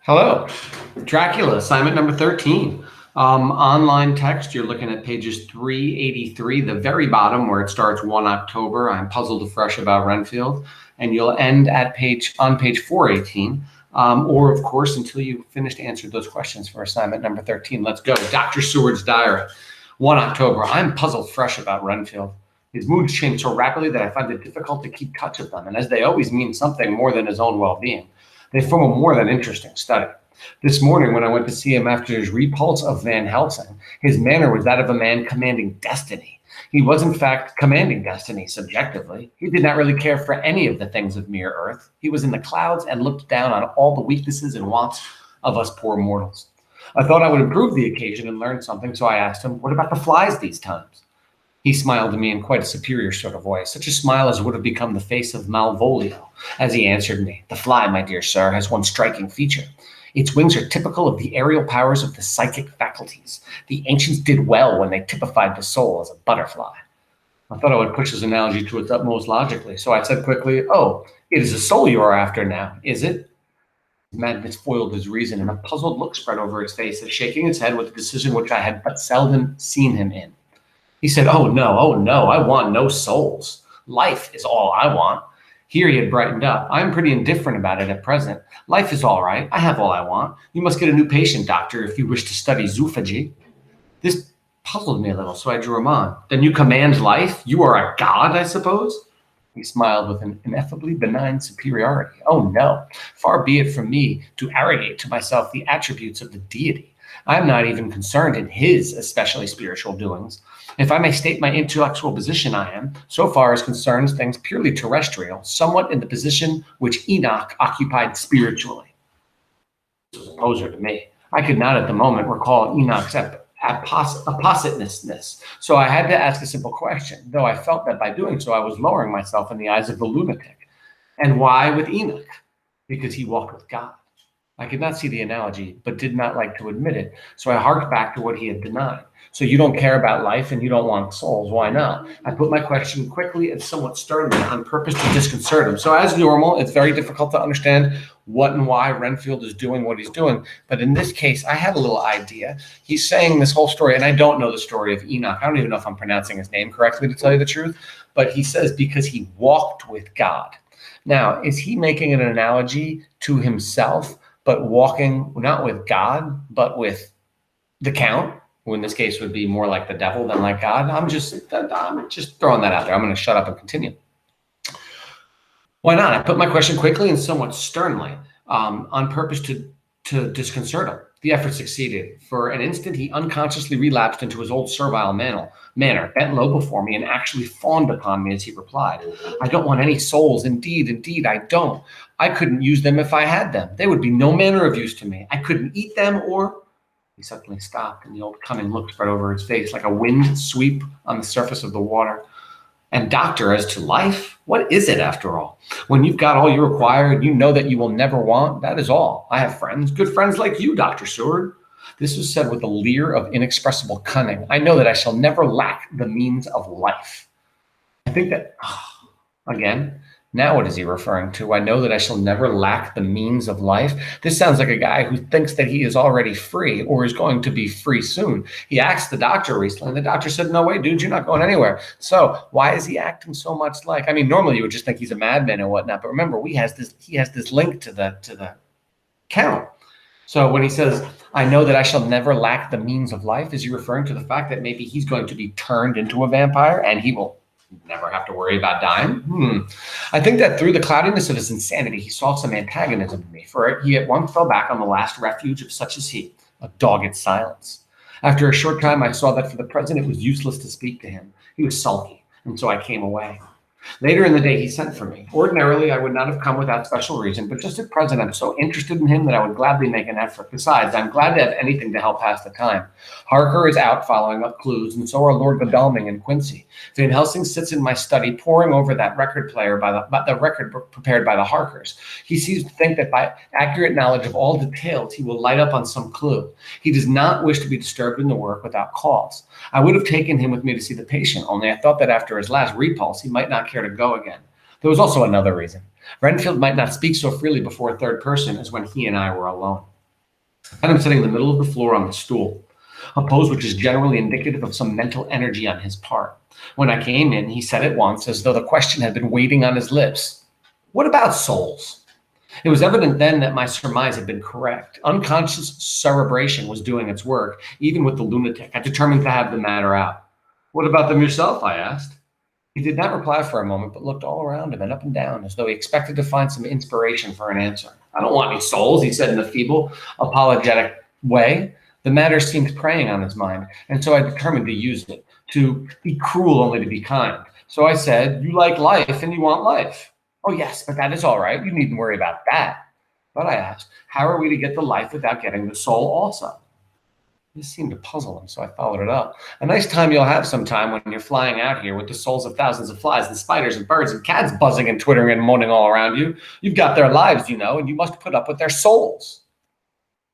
Hello, Dracula, assignment number 13. Online text, you're looking at pages 383, the very bottom where it starts 1 October. I'm puzzled afresh about Renfield. And you'll end at on page 418, or of course, until you finished answering those questions for assignment number 13. Let's go. Dr. Seward's diary, 1 October. I'm puzzled fresh about Renfield. His moods change so rapidly that I find it difficult to keep touch of them. And as they always mean something more than his own well-being, they form a more than interesting study. This morning, when I went to see him after his repulse of Van Helsing, his manner was that of a man commanding destiny. He was, in fact, commanding destiny subjectively. He did not really care for any of the things of mere earth. He was in the clouds and looked down on all the weaknesses and wants of us poor mortals. I thought I would improve the occasion and learn something, so I asked him, "What about the flies these times?" He smiled to me in quite a superior sort of voice, such a smile as would have become the face of Malvolio, as he answered me. "The fly, my dear sir, has one striking feature. Its wings are typical of the aerial powers of the psychic faculties. The ancients did well when they typified the soul as a butterfly." I thought I would push his analogy to its utmost logically, so I said quickly, "Oh, it is a soul you are after now, is it?" Madness foiled his reason, and a puzzled look spread over his face, as shaking his head with a decision which I had but seldom seen him in. He said, oh no, I want no souls. Life is all I want." Here he had brightened up. "I'm pretty indifferent about it at present. Life is all right. I have all I want. You must get a new patient, doctor, if you wish to study zoophagy." This puzzled me a little, so I drew him on. "Then you command life? You are a god, I suppose?" He smiled with an ineffably benign superiority. "Oh no, far be it from me to arrogate to myself the attributes of the deity. I am not even concerned in his especially spiritual doings. If I may state my intellectual position, I am, so far as concerns things purely terrestrial, somewhat in the position which Enoch occupied spiritually." This was a poser to me. I could not at the moment recall Enoch's appositeness, so I had to ask a simple question, though I felt that by doing so I was lowering myself in the eyes of the lunatic. "And why with Enoch?" "Because he walked with God." I could not see the analogy, but did not like to admit it, so I harked back to what he had denied. "So you don't care about life and you don't want souls. Why not?" I put my question quickly and somewhat sternly on purpose to disconcert him. So as normal, it's very difficult to understand what and why Renfield is doing what he's doing. But in this case, I had a little idea. He's saying this whole story, and I don't know the story of Enoch. I don't even know if I'm pronouncing his name correctly, to tell you the truth. But he says because he walked with God. Now, is he making an analogy to himself, but walking not with God, but with the Count, who in this case would be more like the devil than like God? I'm just throwing that out there. I'm going to shut up and continue. Why not? I put my question quickly and somewhat sternly, on purpose to disconcert him. The effort succeeded. For an instant, he unconsciously relapsed into his old servile manner, bent low before me, and actually fawned upon me as he replied, "I don't want any souls. Indeed, I don't. I couldn't use them if I had them. They would be no manner of use to me. I couldn't eat them or—" He suddenly stopped, and the old cunning look spread over his face like a wind sweep on the surface of the water. "And doctor, as to life, what is it after all? When you've got all you require and you know that you will never want, that is all. I have friends, good friends like you, Dr. Seward." This was said with a leer of inexpressible cunning. "I know that I shall never lack the means of life." I think that, again, now what is he referring to? "I know that I shall never lack the means of life." This sounds like a guy who thinks that he is already free or is going to be free soon. He asked the doctor recently, and the doctor said, "No way, dude, you're not going anywhere." So why is he acting so much like, I mean, normally you would just think he's a madman and whatnot, but remember, he has this link to the Count. So when he says, "I know that I shall never lack the means of life," is he referring to the fact that maybe he's going to be turned into a vampire and he will never have to worry about dying? I think that through the cloudiness of his insanity, he saw some antagonism in me, for he at once fell back on the last refuge of such as he, a dogged silence. After a short time, I saw that for the present it was useless to speak to him. He was sulky, and so I came away. Later in the day, he sent for me. Ordinarily, I would not have come without special reason, but just at present, I'm so interested in him that I would gladly make an effort. Besides, I'm glad to have anything to help pass the time. Harker is out following up clues, and so are Lord Godalming and Quincy. Van Helsing sits in my study poring over that record player the record prepared by the Harkers. He seems to think that by accurate knowledge of all details, he will light up on some clue. He does not wish to be disturbed in the work without cause. I would have taken him with me to see the patient, only I thought that after his last repulse, he might not care to go again. There was also another reason. Renfield might not speak so freely before a third person as when he and I were alone. I had him sitting in the middle of the floor on the stool, a pose which is generally indicative of some mental energy on his part. When I came in, he said at once, as though the question had been waiting on his lips, "What about souls?" It was evident then that my surmise had been correct. Unconscious cerebration was doing its work, even with the lunatic. I determined to have the matter out. "What about them yourself?" I asked. He did not reply for a moment, but looked all around him and up and down, as though he expected to find some inspiration for an answer. "I don't want any souls," he said in a feeble, apologetic way. The matter seemed preying on his mind, and so I determined to use it, to be cruel only to be kind. So I said, "You like life and you want life." "Oh, yes, but that is all right. You needn't worry about that." But I asked, "How are we to get the life without getting the soul also?" This seemed to puzzle him, so I followed it up. "A nice time you'll have sometime when you're flying out here with the souls of thousands of flies and spiders and birds and cats buzzing and twittering and moaning all around you. You've got their lives, you know, and you must put up with their souls."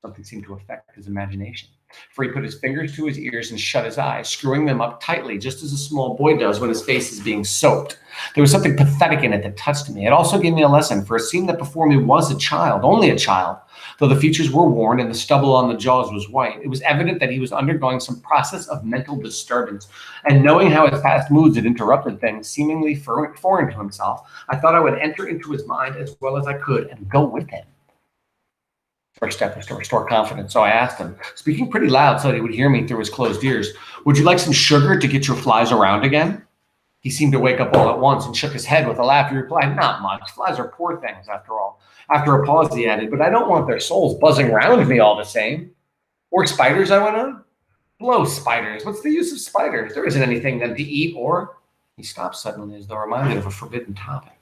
Something seemed to affect his imagination, for he put his fingers to his ears and shut his eyes, screwing them up tightly, just as a small boy does when his face is being soaped. There was something pathetic in it that touched me. It also gave me a lesson, for it seemed that before me was a child, only a child. Though the features were worn and the stubble on the jaws was white, it was evident that he was undergoing some process of mental disturbance. And knowing how his past moods had interrupted things, seemingly foreign to himself, I thought I would enter into his mind as well as I could and go with him. First step was to restore confidence, so I asked him, speaking pretty loud so that he would hear me through his closed ears, "Would you like some sugar to get your flies around again?" He seemed to wake up all at once and shook his head with a laugh. He replied, "Not much. Flies are poor things, after all." After a pause, he added, "But I don't want their souls buzzing round me all the same." "Or spiders," I went on. "Blow spiders. What's the use of spiders? There isn't anything then to eat or—" He stopped suddenly, as though reminded of a forbidden topic.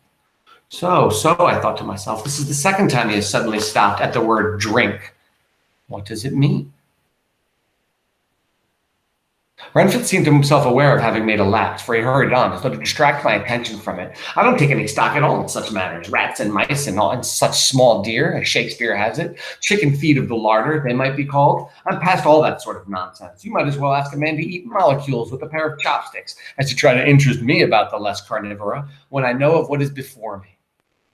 So, I thought to myself, this is the second time he has suddenly stopped at the word drink. What does it mean? Renfield seemed to himself aware of having made a lapse, for he hurried on, as though to distract my attention from it. "I don't take any stock at all in such matters. Rats and mice and all, and such small deer, as Shakespeare has it. Chicken feet of the larder, they might be called. I'm past all that sort of nonsense. You might as well ask a man to eat molecules with a pair of chopsticks as to try to interest me about the less carnivora when I know of what is before me."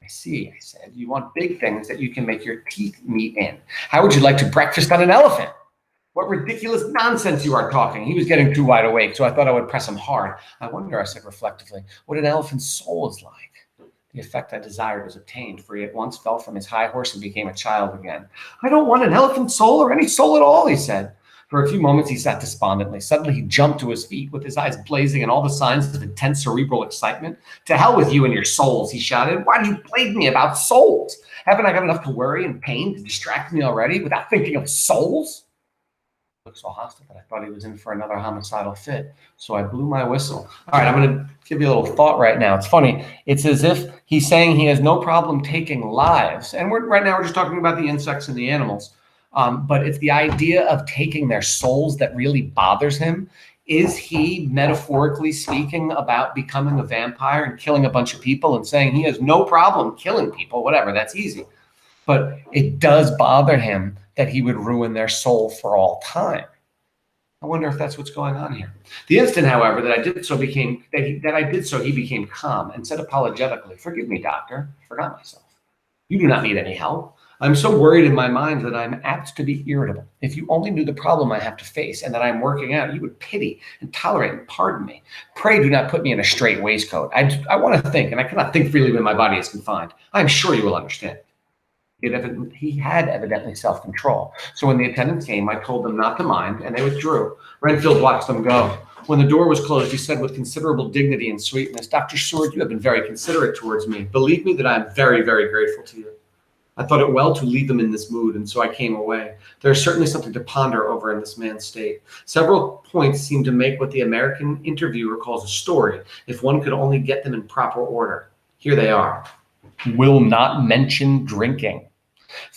"I see," I said. "You want big things that you can make your teeth meet in. How would you like to breakfast on an elephant?" "What ridiculous nonsense you are talking." He was getting too wide awake, so I thought I would press him hard. "I wonder," I said reflectively, "what an elephant's soul is like." The effect I desired was obtained, for he at once fell from his high horse and became a child again. "I don't want an elephant's soul or any soul at all," he said. For a few moments he sat despondently. Suddenly he jumped to his feet with his eyes blazing and all the signs of intense cerebral excitement. "To hell with you and your souls," he shouted. "Why do you plague me about souls? Haven't I got enough to worry and pain to distract me already without thinking of souls?" He looked so hostile that I thought he was in for another homicidal fit. So I blew my whistle. All right, I'm going to give you a little thought right now. It's funny. It's as if he's saying he has no problem taking lives. And right now we're just talking about the insects and the animals. But it's the idea of taking their souls that really bothers him. Is he, metaphorically speaking, about becoming a vampire and killing a bunch of people and saying he has no problem killing people, whatever, that's easy. But it does bother him that he would ruin their soul for all time. I wonder if that's what's going on here. The instant, however, that I did so, he became calm and said apologetically, "Forgive me, doctor, I forgot myself. You do not need any help. I'm so worried in my mind that I'm apt to be irritable. If you only knew the problem I have to face and that I'm working out, you would pity and tolerate and pardon me. Pray do not put me in a straight waistcoat. I want to think, and I cannot think freely when my body is confined. I am sure you will understand." He had evidently self-control. So when the attendants came, I told them not to mind, and they withdrew. Renfield watched them go. When the door was closed, he said with considerable dignity and sweetness, "Dr. Seward, you have been very considerate towards me. Believe me that I am very, very grateful to you. I thought it well to leave them in this mood, and so I came away. There is certainly something to ponder over in this man's state. Several points seem to make what the American interviewer calls a story, if one could only get them in proper order. Here they are. Will not mention drinking.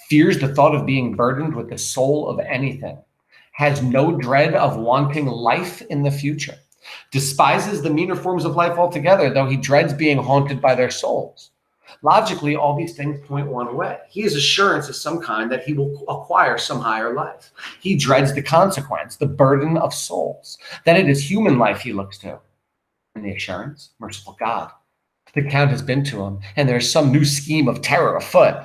Fears the thought of being burdened with the soul of anything. Has no dread of wanting life in the future. Despises the meaner forms of life altogether, though he dreads being haunted by their souls. Logically, all these things point one way. He has assurance of some kind that he will acquire some higher life. He dreads the consequence, the burden of souls. Then it is human life he looks to. And the assurance, merciful God. The Count has been to him, and there is some new scheme of terror afoot.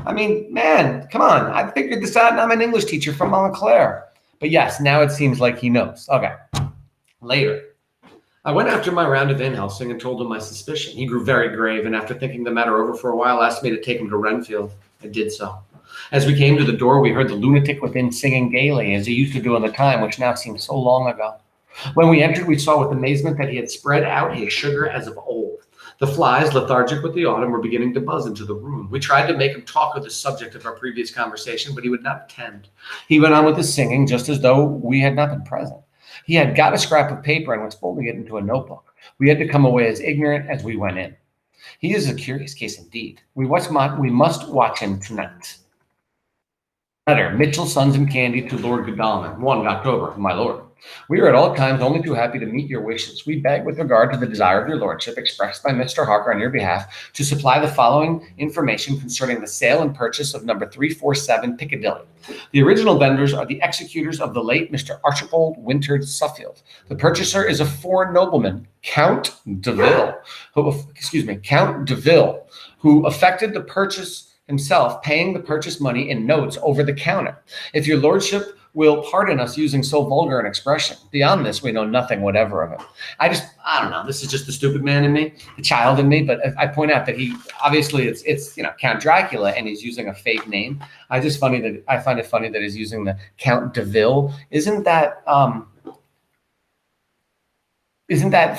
I mean, man, come on. I figured this out, and I'm an English teacher from Montclair. But yes, now it seems like he knows. Okay. Later, I went after my round of Van Helsing and told him my suspicion. He grew very grave, and after thinking the matter over for a while, asked me to take him to Renfield. I did so. As we came to the door, we heard the lunatic within singing gaily, as he used to do in the time which now seems so long ago. When we entered, we saw with amazement that he had spread out his sugar as of old. The flies, lethargic with the autumn, were beginning to buzz into the room. We tried to make him talk of the subject of our previous conversation, but he would not attend. He went on with his singing, just as though we had not been present. He had got a scrap of paper and was folding it into a notebook. We had to come away as ignorant as we went in. He is a curious case indeed. We must watch him tonight. Letter, Mitchell, Sons and Candy to Lord Godalming, 1 October, my lord. We are at all times only too happy to meet your wishes. We beg, with regard to the desire of your lordship expressed by Mr. Harker on your behalf, to supply the following information concerning the sale and purchase of number 347 Piccadilly. The original vendors are the executors of the late Mr. Archibald Winters Suffield. The purchaser is a foreign nobleman, Count Deville, who effected the purchase himself, paying the purchase money in notes over the counter. If your lordship will pardon us using so vulgar an expression. Beyond this, we know nothing whatever of it. I don't know. This is just the stupid man in me, the child in me. But I point out that he obviously it's Count Dracula, and he's using a fake name. I find it funny that he's using the Count Deville. Isn't that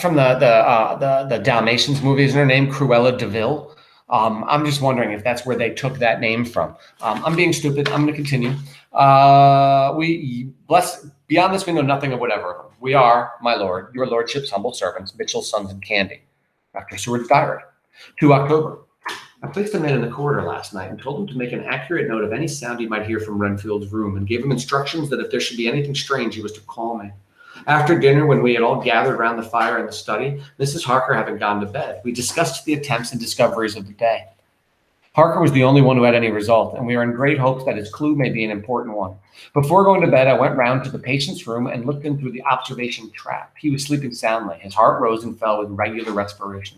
from the Dalmatians movie? Isn't her name Cruella Deville? I'm just wondering if that's where they took that name from. I'm being stupid. I'm going to continue. Beyond this, we know nothing of whatever of him. We are, my lord, your lordship's humble servants, Mitchell, Sons and Candy. Dr. Seward's diary, 2 October. I placed a man in the corridor last night and told him to make an accurate note of any sound he might hear from Renfield's room, and gave him instructions that if there should be anything strange, he was to call me. After dinner, when we had all gathered round the fire in the study, Mrs. Harker having gone to bed, we discussed the attempts and discoveries of the day. Harker was the only one who had any result, and we are in great hopes that his clue may be an important one. Before going to bed, I went round to the patient's room and looked in through the observation trap. He was sleeping soundly. His heart rose and fell with regular respiration.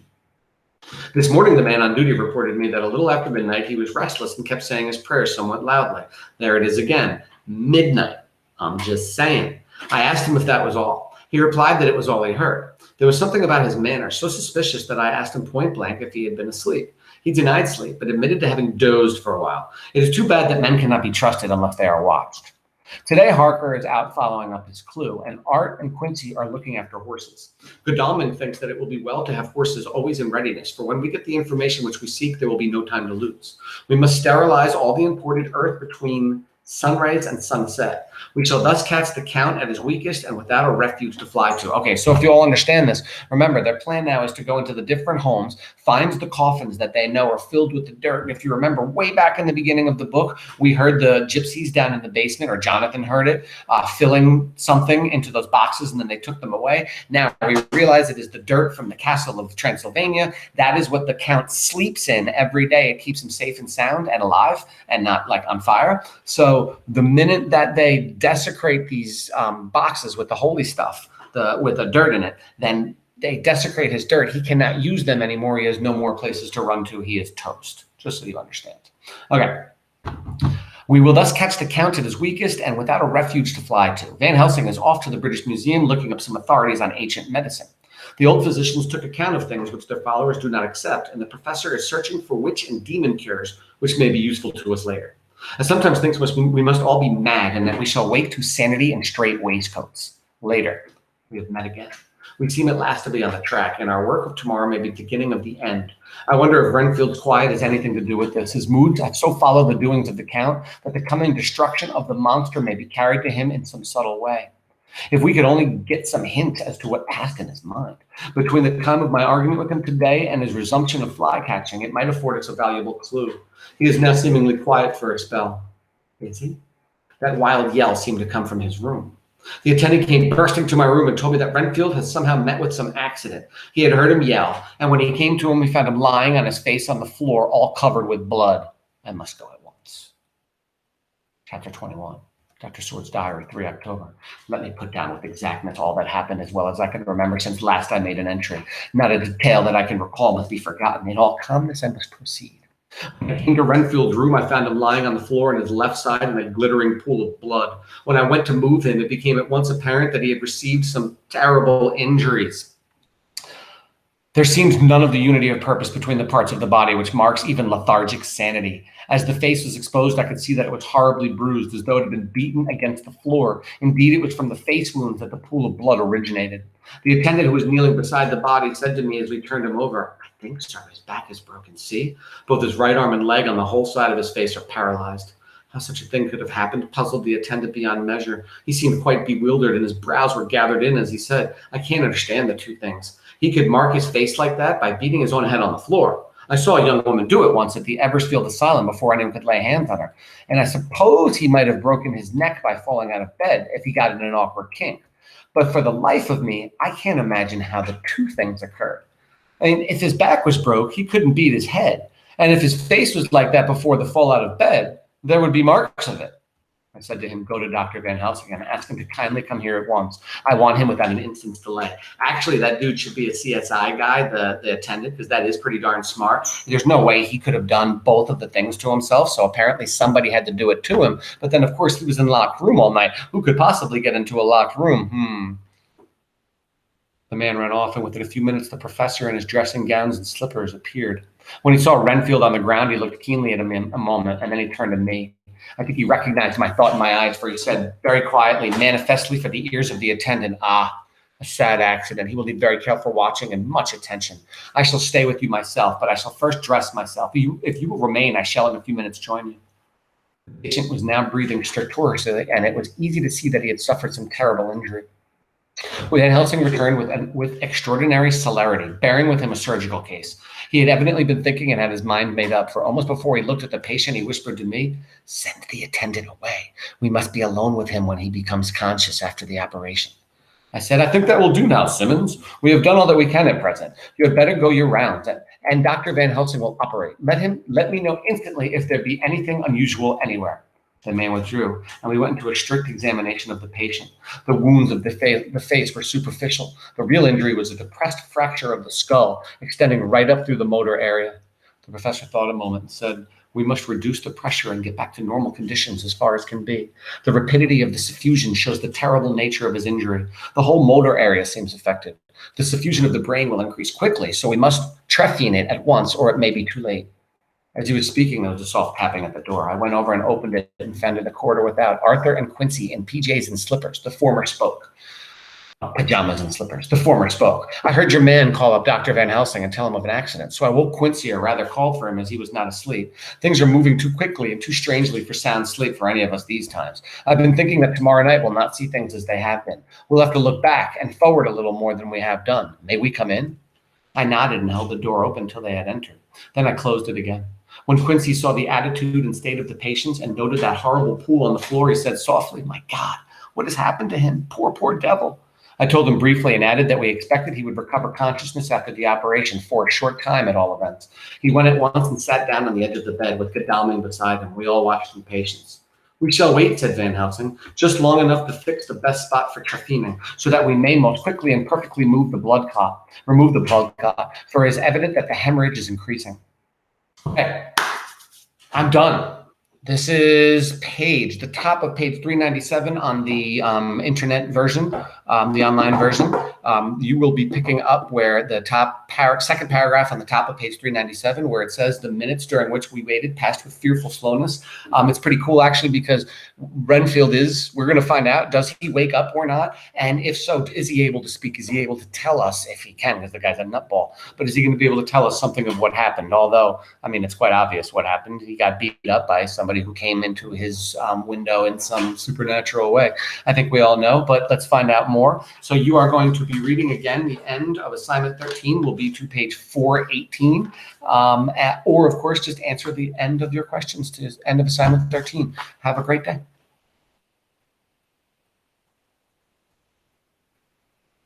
This morning, the man on duty reported me that a little after midnight, he was restless and kept saying his prayers somewhat loudly. There it is again, midnight. I'm just saying. I asked him if that was all. He replied that it was all he heard. There was something about his manner so suspicious that I asked him point blank if he had been asleep. He denied sleep, but admitted to having dozed for a while. It is too bad that men cannot be trusted unless they are watched. Today, Harker is out following up his clue, and Art and Quincy are looking after horses. Godalming thinks that it will be well to have horses always in readiness, for when we get the information which we seek, there will be no time to lose. We must sterilize all the imported earth between sunrise and sunset. We shall thus catch the Count at his weakest and without a refuge to fly to. Okay, so if you all understand this, remember their plan now is to go into the different homes, find the coffins that they know are filled with the dirt. And if you remember way back in the beginning of the book, we heard the gypsies down in the basement, or Jonathan heard it, filling something into those boxes, and then they took them away. Now we realize it is the dirt from the castle of Transylvania. That is what the Count sleeps in every day. It keeps him safe and sound and alive and not like on fire. So the minute that they desecrate these boxes with the holy stuff, with the dirt in it, then they desecrate his dirt. He cannot use them anymore. He has no more places to run to. He is toast, just so you understand. Okay. We will thus catch the Count at his weakest and without a refuge to fly to. Van Helsing is off to the British Museum looking up some authorities on ancient medicine. The old physicians took account of things which their followers do not accept, and the professor is searching for witch and demon cures, which may be useful to us later. I sometimes think we must all be mad, and that we shall wake to sanity and straight waistcoats. Later, we have met again. We seem at last to be on the track, and our work of tomorrow may be the beginning of the end. I wonder if Renfield's quiet has anything to do with this. His moods have so followed the doings of the Count that the coming destruction of the monster may be carried to him in some subtle way. If we could only get some hint as to what passed in his mind. Between the time of my argument with him today and his resumption of fly catching, it might afford us a valuable clue. He is now seemingly quiet for a spell. Is he? That wild yell seemed to come from his room. The attendant came bursting to my room and told me that Renfield had somehow met with some accident. He had heard him yell, and when he came to him, we found him lying on his face on the floor, all covered with blood. I must go at once. Chapter 21. Dr. Seward's diary, 3 October. Let me put down with exactness all that happened as well as I can remember since last I made an entry. Not a detail that I can recall must be forgotten. In all calmness, I must proceed. When I came to Renfield's room, I found him lying on the floor on his left side in a glittering pool of blood. When I went to move him, it became at once apparent that he had received some terrible injuries. There seemed none of the unity of purpose between the parts of the body which marks even lethargic sanity. As the face was exposed, I could see that it was horribly bruised, as though it had been beaten against the floor. Indeed, it was from the face wounds that the pool of blood originated. The attendant who was kneeling beside the body said to me as we turned him over, "I think, sir, his back is broken. See? Both his right arm and leg on the whole side of his face are paralyzed." How such a thing could have happened puzzled the attendant beyond measure. He seemed quite bewildered, and his brows were gathered in as he said, "I can't understand the two things. He could mark his face like that by beating his own head on the floor. I saw a young woman do it once at the Eversfield Asylum before anyone could lay hands on her. And I suppose he might have broken his neck by falling out of bed if he got in an awkward kink. But for the life of me, I can't imagine how the two things occurred. I mean, if his back was broke, he couldn't beat his head. And if his face was like that before the fall out of bed, there would be marks of it." I said to him, "Go to Dr. Van Helsing and ask him to kindly come here at once. I want him without an instant's delay." Actually, that dude should be a CSI guy, the attendant, because that is pretty darn smart. There's no way he could have done both of the things to himself. So apparently somebody had to do it to him. But then, of course, he was in a locked room all night. Who could possibly get into a locked room? The man ran off, and within a few minutes, the professor in his dressing gowns and slippers appeared. When he saw Renfield on the ground, he looked keenly at him a moment, and then he turned to me. I think he recognized my thought in my eyes, for he said very quietly, manifestly for the ears of the attendant, "A sad accident. He will need very careful watching and much attention. I shall stay with you myself, but I shall first dress myself. If you will remain, I shall in a few minutes join you." The patient was now breathing stertorously, and it was easy to see that he had suffered some terrible injury. Van Helsing returned with extraordinary celerity, bearing with him a surgical case. He had evidently been thinking and had his mind made up, for almost before he looked at the patient, he whispered to me, "Send the attendant away. We must be alone with him when he becomes conscious after the operation." I said, "I think that will do now, Simmons. We have done all that we can at present. You had better go your rounds, and Dr. Van Helsing will operate. Let me know instantly if there be anything unusual anywhere." The man withdrew, and we went into a strict examination of the patient. The wounds of the face were superficial. The real injury was a depressed fracture of the skull, extending right up through the motor area. The professor thought a moment and said, "We must reduce the pressure and get back to normal conditions as far as can be. The rapidity of the suffusion shows the terrible nature of his injury. The whole motor area seems affected. The suffusion of the brain will increase quickly, so we must trephine it at once, or it may be too late." As he was speaking, there was a soft tapping at the door. I went over and opened it and found in the corridor without Arthur and Quincy in PJs and slippers. The former spoke. Pajamas and slippers. The former spoke. "I heard your man call up Dr. Van Helsing and tell him of an accident, so I woke Quincy, or rather called for him, as he was not asleep. Things are moving too quickly and too strangely for sound sleep for any of us these times. I've been thinking that tomorrow night we'll not see things as they have been. We'll have to look back and forward a little more than we have done. May we come in?" I nodded and held the door open till they had entered. Then I closed it again. When Quincy saw the attitude and state of the patients and noted that horrible pool on the floor, he said softly, "My God, what has happened to him? Poor devil." I told him briefly and added that we expected he would recover consciousness after the operation, for a short time at all events. He went at once and sat down on the edge of the bed with Godalming beside him. We all watched in patience. "We shall wait," said Van Helsing, "just long enough to fix the best spot for trephining, so that we may most quickly and perfectly remove the blood clot, for it is evident that the hemorrhage is increasing." Okay, I'm done. This is the top of page 397 on the internet version, the online version. You will be picking up where the second paragraph on the top of page 397, where it says the minutes during which we waited passed with fearful slowness. It's pretty cool, actually, because Renfield we're going to find out, does he wake up or not? And if so, is he able to speak? Is he able to tell us, if he can, because the guy's a nutball, but is he going to be able to tell us something of what happened? Although, I mean, it's quite obvious what happened. He got beat up by somebody who came into his window in some supernatural way. I think we all know, but let's find out more. So you are going to be reading again. The end of assignment 13 will be to page 418, or of course, just answer the end of your questions to end of assignment 13. Have a great day.